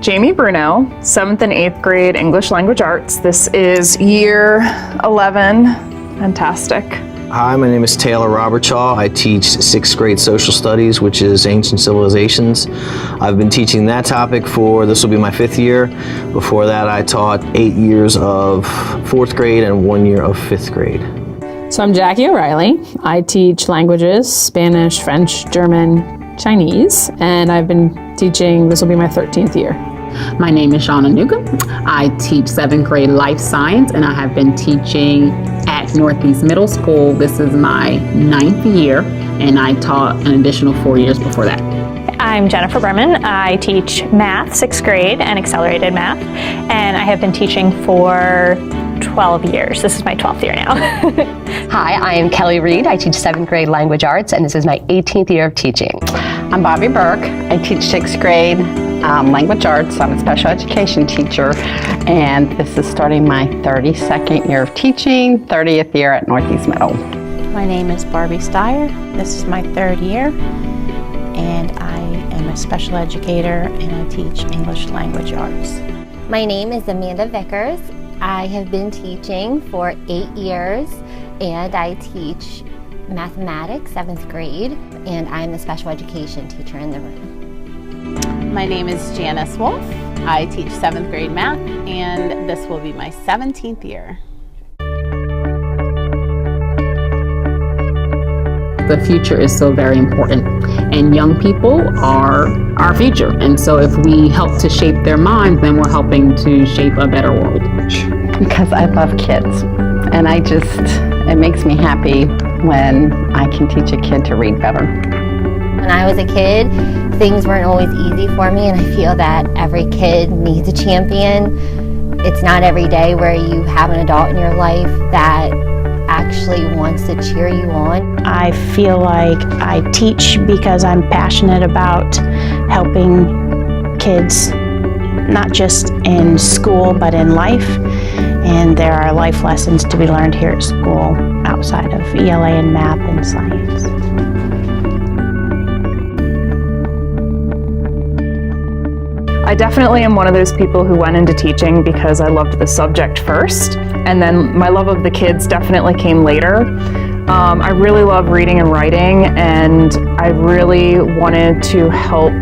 Jamie Bruno, 7th and 8th grade English Language Arts. This is year 11. Fantastic. Hi, my name is Taylor Robertshaw. I teach 6th grade social studies, which is ancient civilizations. I've been teaching that topic this will be my 5th year. Before that, I taught 8 years of 4th grade and 1 year of 5th grade. So I'm Jackie O'Reilly. I teach languages, Spanish, French, German, Chinese, and I've been teaching, this will be my 13th year. My name is Shauna Newcomb. I teach 7th grade life science, and I have been teaching at Northeast Middle School. This is my 9th year, and I taught an additional 4 years before that. I'm Jennifer Berman. I teach math, 6th grade, and accelerated math, and I have been teaching for 12 years. This is my 12th year now. Hi, I am Kelly Reed. I teach 7th grade language arts, and this is my 18th year of teaching. I'm Bobby Burke. I teach 6th grade language arts. I'm a special education teacher, and this is starting my 32nd year of teaching, 30th year at Northeast Middle. My name is Barbie Steyer. This is my 3rd year, and I am a special educator, and I teach English language arts. My name is Amanda Vickers. I have been teaching for 8 years, and I teach mathematics, 7th grade, and I'm the special education teacher in the room. My name is Janice Wolf. I teach 7th grade math, and this will be my 17th year. The future is so very important, and young people are our future. And so if we help to shape their minds, then we're helping to shape a better world. Because I love kids, and it makes me happy when I can teach a kid to read better. When I was a kid, things weren't always easy for me, and I feel that every kid needs a champion. It's not every day where you have an adult in your life that actually wants to cheer you on. I feel like I teach because I'm passionate about helping kids, not just in school, but in life. And there are life lessons to be learned here at school outside of ELA and math and science. I definitely am one of those people who went into teaching because I loved the subject first, and then my love of the kids definitely came later. I really love reading and writing, and I really wanted to help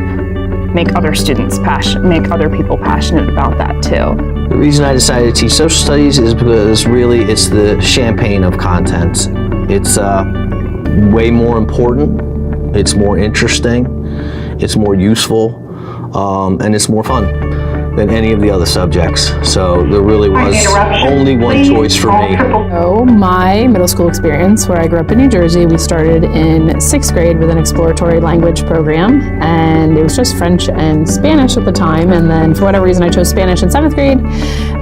make other other people passionate about that too. The reason I decided to teach social studies is because really it's the champagne of content. It's way more important, it's more interesting, it's more useful, and it's more fun than any of the other subjects. So there really was only one choice for me. So my middle school experience, where I grew up in New Jersey, we started in 6th grade with an exploratory language program, and it was just French and Spanish at the time, and then for whatever reason I chose Spanish in 7th grade,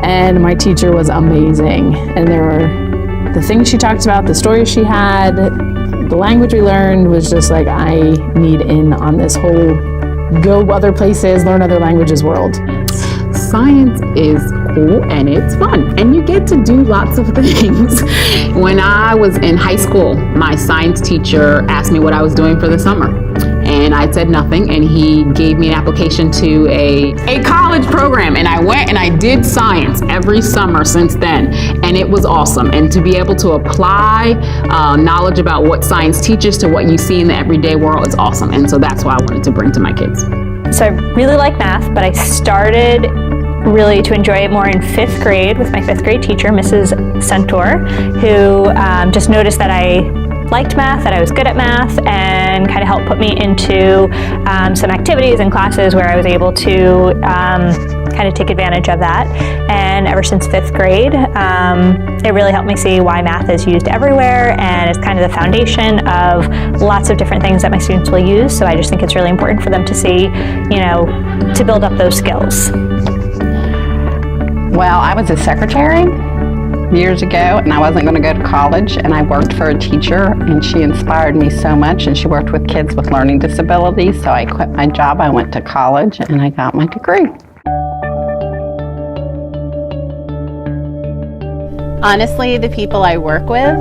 and my teacher was amazing. And there were the things she talked about, the stories she had, the language we learned was just like, I need in on this whole go other places, learn other languages world. Science is cool and it's fun, and you get to do lots of things. When I was in high school, my science teacher asked me what I was doing for the summer, and I said nothing, and he gave me an application to a college program, and I went and I did science every summer since then, and it was awesome. And to be able to apply knowledge about what science teaches to what you see in the everyday world is awesome, and so that's why I wanted to bring to my kids. So I really like math, but I started really to enjoy it more in 5th grade with my 5th grade teacher, Mrs. Centaur, who just noticed that I liked math, that I was good at math, and kind of helped put me into some activities and classes where I was able to kind of take advantage of that. And ever since 5th grade, it really helped me see why math is used everywhere, and it's kind of the foundation of lots of different things that my students will use. So I just think it's really important for them to see, to build up those skills. Well, I was a secretary years ago, and I wasn't going to go to college, and I worked for a teacher, and she inspired me so much, and she worked with kids with learning disabilities, so I quit my job, I went to college, and I got my degree. Honestly, the people I work with,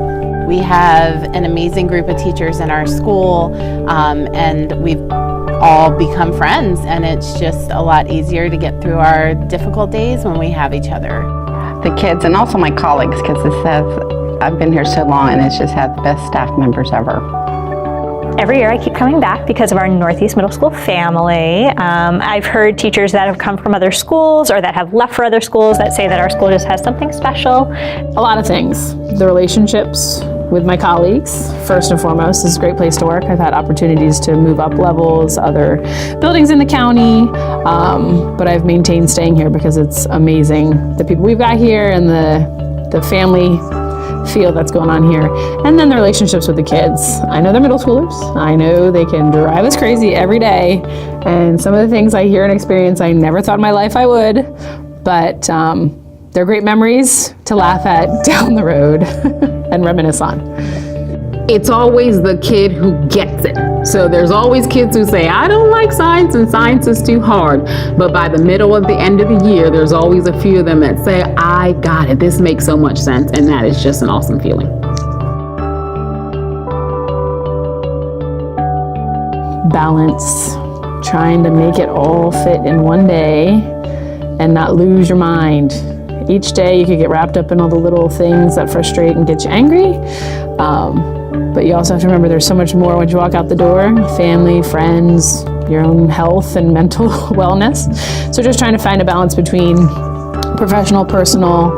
we have an amazing group of teachers in our school, and we've all become friends, and it's just a lot easier to get through our difficult days when we have each other. The kids and also my colleagues, because it says I've been here so long and it's just had the best staff members ever. Every year I keep coming back because of our Northeast Middle School family. I've heard teachers that have come from other schools or that have left for other schools that say that our school just has something special. A lot of things. The relationships with my colleagues, first and foremost, is a great place to work. I've had opportunities to move up levels, other buildings in the county, but I've maintained staying here because it's amazing. The people we've got here and the family feel that's going on here. And then the relationships with the kids. I know they're middle schoolers. I know they can drive us crazy every day. And some of the things I hear and experience, I never thought in my life I would. But they're great memories to laugh at down the road and reminisce on. It's always the kid who gets it. So there's always kids who say, I don't like science and science is too hard. But by the middle of the end of the year, there's always a few of them that say, I got it. This makes so much sense. And that is just an awesome feeling. Balance, trying to make it all fit in one day and not lose your mind. Each day you could get wrapped up in all the little things that frustrate and get you angry. But you also have to remember there's so much more when you walk out the door, family, friends, your own health and mental wellness. So just trying to find a balance between professional, personal,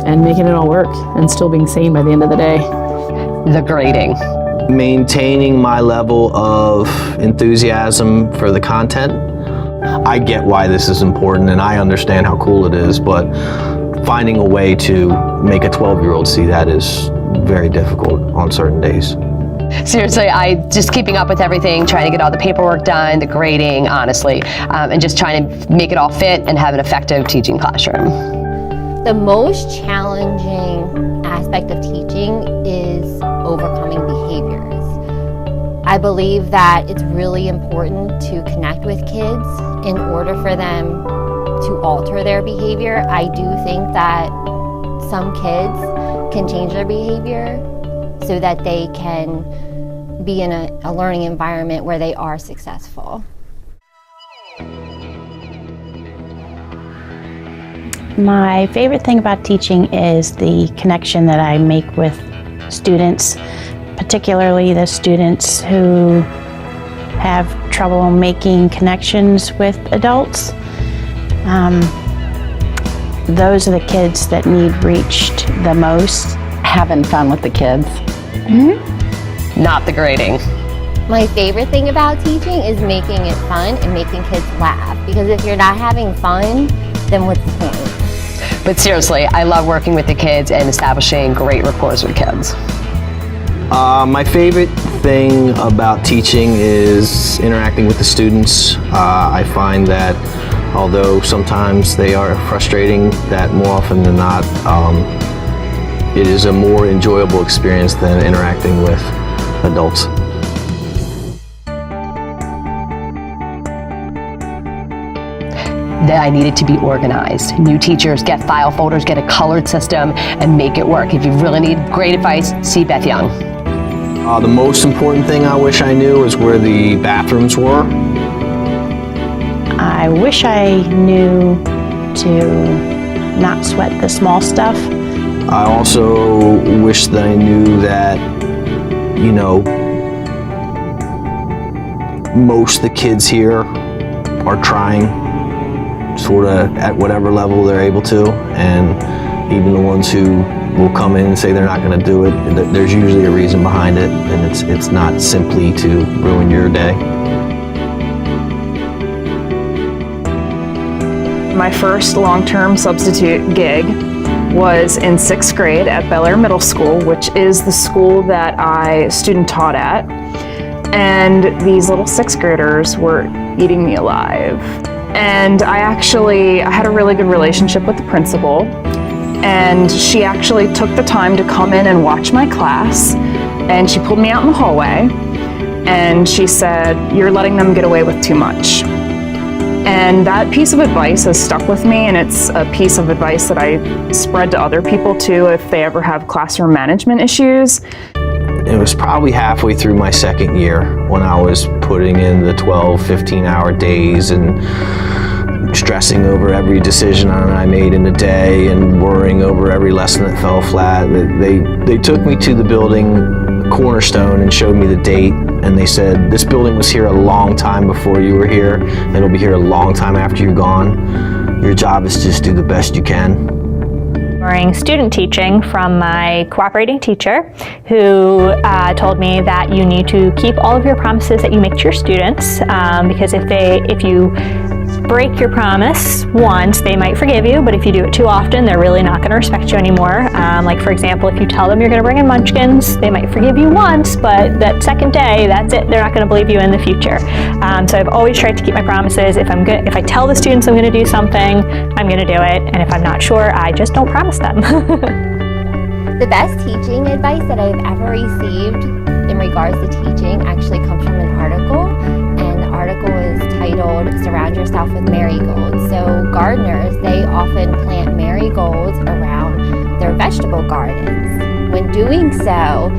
and making it all work and still being sane by the end of the day. The grading. Maintaining my level of enthusiasm for the content. I get why this is important and I understand how cool it is, but finding a way to make a 12-year-old see that is very difficult on certain days. Seriously, I just keeping up with everything, trying to get all the paperwork done, the grading, honestly, and just trying to make it all fit and have an effective teaching classroom. The most challenging aspect of teaching is overcoming behaviors. I believe that it's really important to connect with kids in order for them to alter their behavior. I do think that some kids can change their behavior so that they can be in a learning environment where they are successful. My favorite thing about teaching is the connection that I make with students, particularly the students who have trouble making connections with adults. Those are the kids that need reached the most. Having fun with the kids. Not the grading. My favorite thing about teaching is making it fun and making kids laugh. Because if you're not having fun, then what's the point? But seriously, I love working with the kids and establishing great rapport with kids. My favorite thing about teaching is interacting with the students. I find that although sometimes they are frustrating, that more often than not, it is a more enjoyable experience than interacting with adults. That I needed to be organized. New teachers get file folders, get a colored system, and make it work. If you really need great advice, see Beth Young. The most important thing I wish I knew is where the bathrooms were. I wish I knew to not sweat the small stuff. I also wish that I knew that, you know, most of the kids here are trying sort of at whatever level they're able to, and even the ones who will come in and say they're not going to do it, there's usually a reason behind it, and it's not simply to ruin your day. My first long-term substitute gig was in 6th grade at Bel Air Middle School, which is the school that I student taught at. And these little 6th graders were eating me alive. And I had a really good relationship with the principal, and she actually took the time to come in and watch my class, and she pulled me out in the hallway, and she said, "You're letting them get away with too much." And that piece of advice has stuck with me, and it's a piece of advice that I spread to other people too if they ever have classroom management issues. it was probably halfway through my second year when I was putting in the 12, 15-hour days and stressing over every decision I made in the day and worrying over every lesson that fell flat. They took me to the building Cornerstone and showed me the date, and they said, this building was here a long time before you were here, and it'll be here a long time after you're gone. Your job is to just do the best you can. During student teaching from my cooperating teacher, who told me that you need to keep all of your promises that you make to your students, because if you break your promise once, they might forgive you, but if you do it too often, they're really not going to respect you anymore. Like, for example, if you tell them you're going to bring in munchkins, they might forgive you once, but that second day, that's it. They're not going to believe you in the future. So I've always tried to keep my promises. If I tell the students I'm going to do something, I'm going to do it, and if I'm not sure, I just don't promise them. The best teaching advice that I've ever received in regards to teaching actually comes from an article, and the article is titled Surround Yourself with Marigolds. So gardeners, they often plant marigolds around their vegetable gardens. When doing so,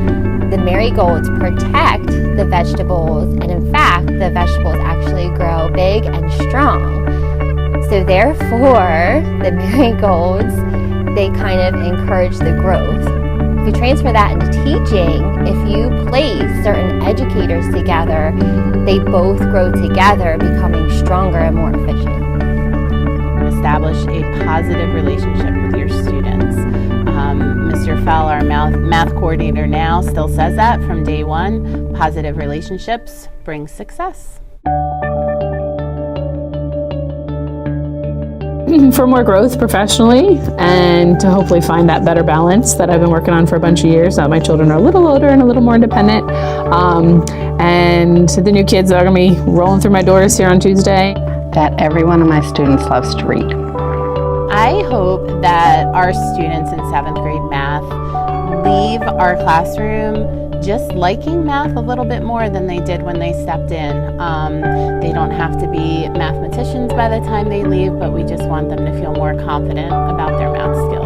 the marigolds protect the vegetables, and in fact, the vegetables actually grow big and strong. So therefore, the marigolds, they kind of encourage the growth. If you transfer that into teaching, if you place certain educators together, they both grow together, becoming stronger and more efficient. Establish a positive relationship with your students. Mr. Fell, our math coordinator now, still says that from day one. Positive relationships bring success. For more growth professionally and to hopefully find that better balance that I've been working on for a bunch of years. My children are a little older and a little more independent. And the new kids are going to be rolling through my doors here on Tuesday. That every one of my students loves to read. I hope that our students in 7th grade math leave our classroom just liking math a little bit more than they did when they stepped in. They don't have to be mathematicians by the time they leave, but we just want them to feel more confident about their math skills.